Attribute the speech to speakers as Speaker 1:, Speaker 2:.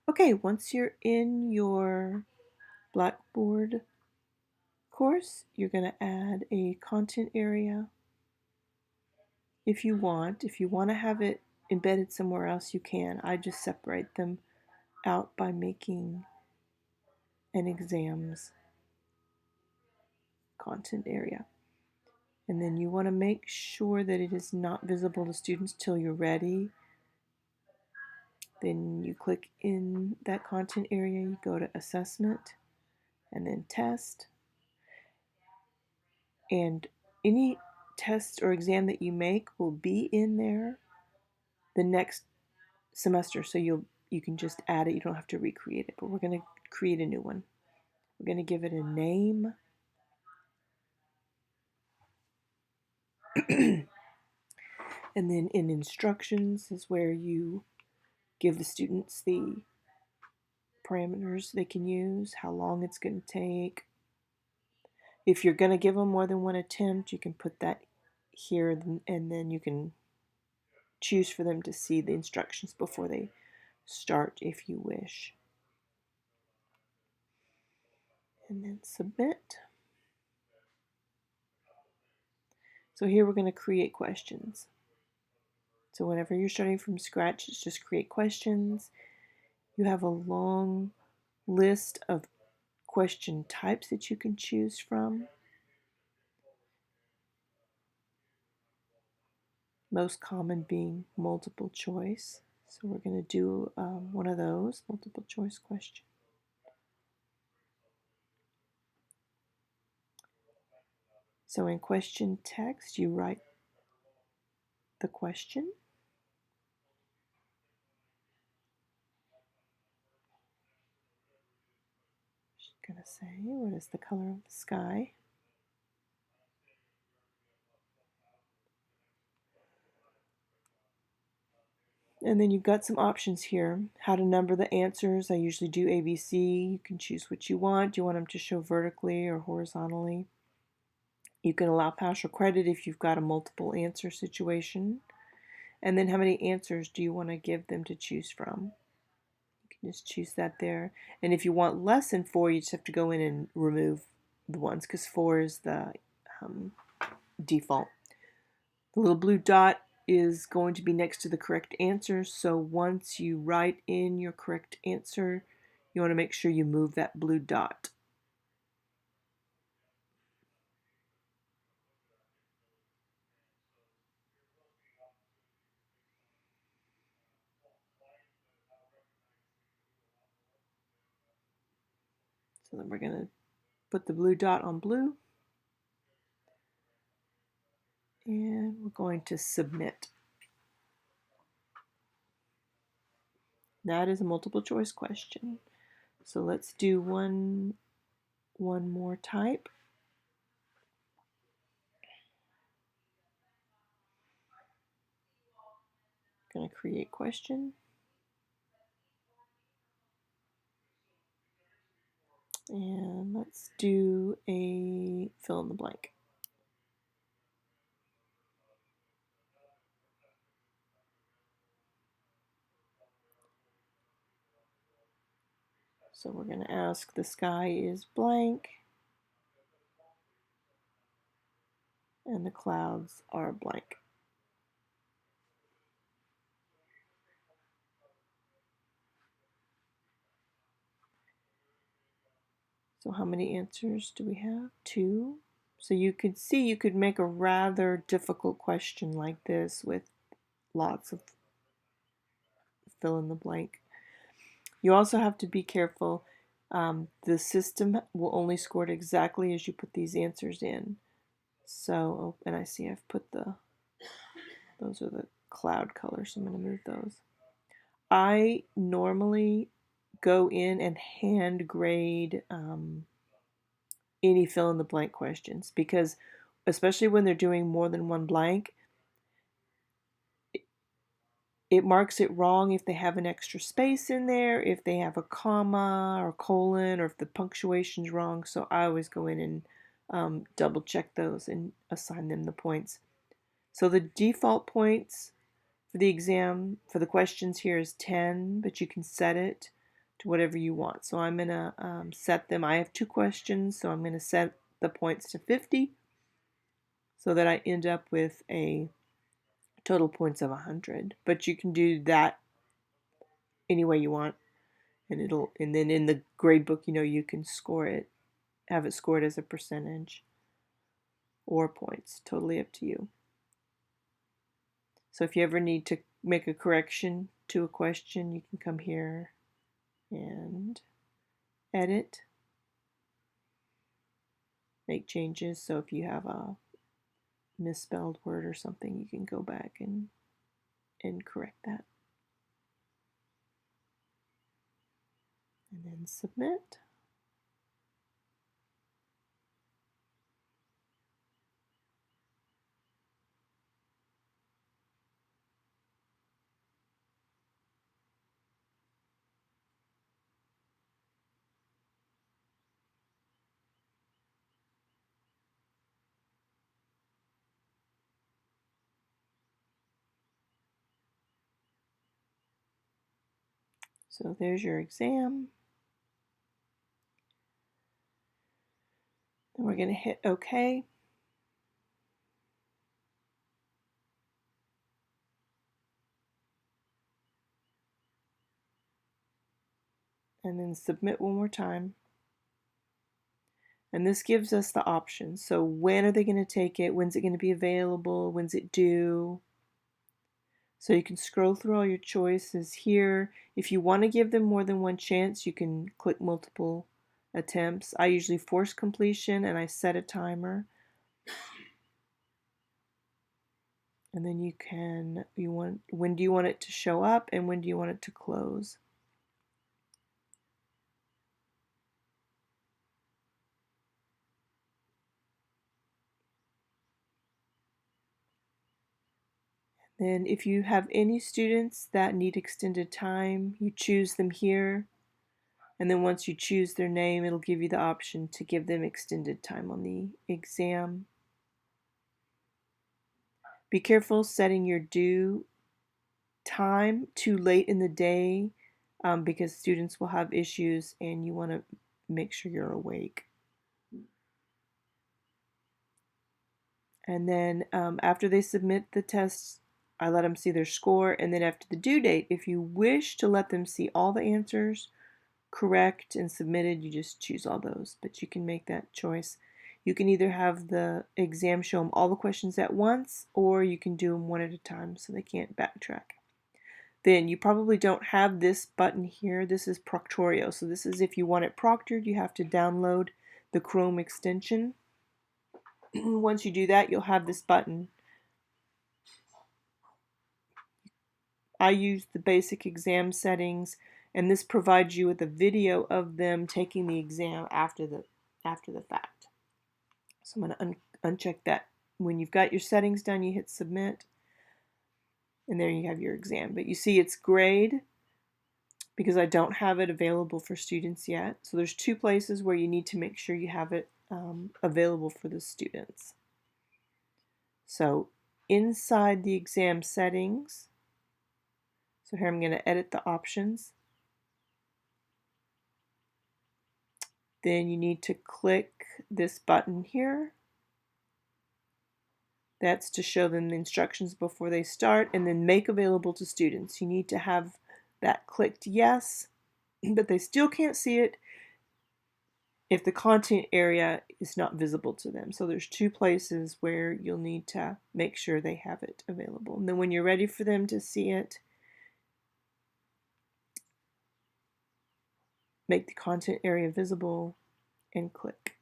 Speaker 1: Okay, once you're in your Blackboard course, you're going to add a content area if you want. If you want to have it embedded somewhere else, you can. I just separate them out by making an exams content area. And then you want to make sure that it is not visible to students till you're ready. Then you click in that content area, you go to assessment and then test. And any test or exam that you make will be in there the next semester. So you can just add it, you don't have to recreate it. But we're going to create a new one. We're going to give it a name. And then in instructions is where you give the students the parameters they can use, how long it's going to take. If you're going to give them more than one attempt, you can put that here, and then you can choose for them to see the instructions before they start if you wish. And then submit. So here we're going to create questions. So whenever you're starting from scratch, it's just create questions. You have a long list of question types that you can choose from. Most common being multiple choice. So we're going to do one of those, multiple choice question. So in question text, you write the question. She's going to say, what is the color of the sky? And then you've got some options here. How to number the answers. I usually do ABC. You can choose what you want. Do you want them to show vertically or horizontally? You can allow partial credit if you've got a multiple answer situation. And then how many answers do you want to give them to choose from? You can just choose that there. And if you want less than 4, you just have to go in and remove the ones because 4 is the default. The little blue dot is going to be next to the correct answer. So once you write in your correct answer, you want to make sure you move that blue dot. So then we're going to put the blue dot on blue. And we're going to submit. That is a multiple choice question. So let's do one more type. Going to create question. And let's do a fill in the blank. So we're going to ask the sky is blank and the clouds are blank. So how many answers do we have? 2. So you could see you could make a rather difficult question like this with lots of fill in the blank. You also have to be careful. The system will only score it exactly as you put these answers in. So, and I see I've put those are the cloud colors, so I'm going to move those. I normally go in and hand grade any fill in the blank questions because, especially when they're doing more than one blank, it marks it wrong if they have an extra space in there, if they have a comma or colon, or if the punctuation's wrong. So I always go in and double check those and assign them the points. So the default points for the exam, for the questions here is 10, but you can set it. to whatever you want. So I'm going to set them. I have 2 questions, so I'm going to set the points to 50 so that I end up with a total points of 100. But you can do that any way you want, and then in the grade book, you can score it, have it scored as a percentage or points, totally up to you. So if you ever need to make a correction to a question, you can come here and edit, make changes. So if you have a misspelled word or something, you can go back and correct that. And then submit. So there's your exam. Then we're going to hit OK. And then submit one more time. And this gives us the options. So when are they going to take it? When's it going to be available? When's it due? So you can scroll through all your choices here. If you want to give them more than one chance, you can click multiple attempts. I usually force completion and I set a timer. And then when do you want it to show up and when do you want it to close? Then if you have any students that need extended time, you choose them here. And then once you choose their name, it'll give you the option to give them extended time on the exam. Be careful setting your due time too late in the day because students will have issues and you want to make sure you're awake. And then after they submit the tests, I let them see their score. And then after the due date, if you wish to let them see all the answers correct and submitted, you just choose all those. But you can make that choice. You can either have the exam show them all the questions at once, or you can do them one at a time so they can't backtrack. Then you probably don't have this button here. This is Proctorio. So this is if you want it proctored, you have to download the Chrome extension. Once you do that, you'll have this button. I use the basic exam settings, and this provides you with a video of them taking the exam after the fact. So I'm going to uncheck that. When you've got your settings done, you hit submit, and there you have your exam. But you see it's grade because I don't have it available for students yet. So there's 2 places where you need to make sure you have it available for the students. So inside the exam settings, so here I'm going to edit the options. Then you need to click this button here. That's to show them the instructions before they start, and then make available to students. You need to have that clicked yes, but they still can't see it if the content area is not visible to them. So there's 2 places where you'll need to make sure they have it available. And then when you're ready for them to see it, make the content area visible and click.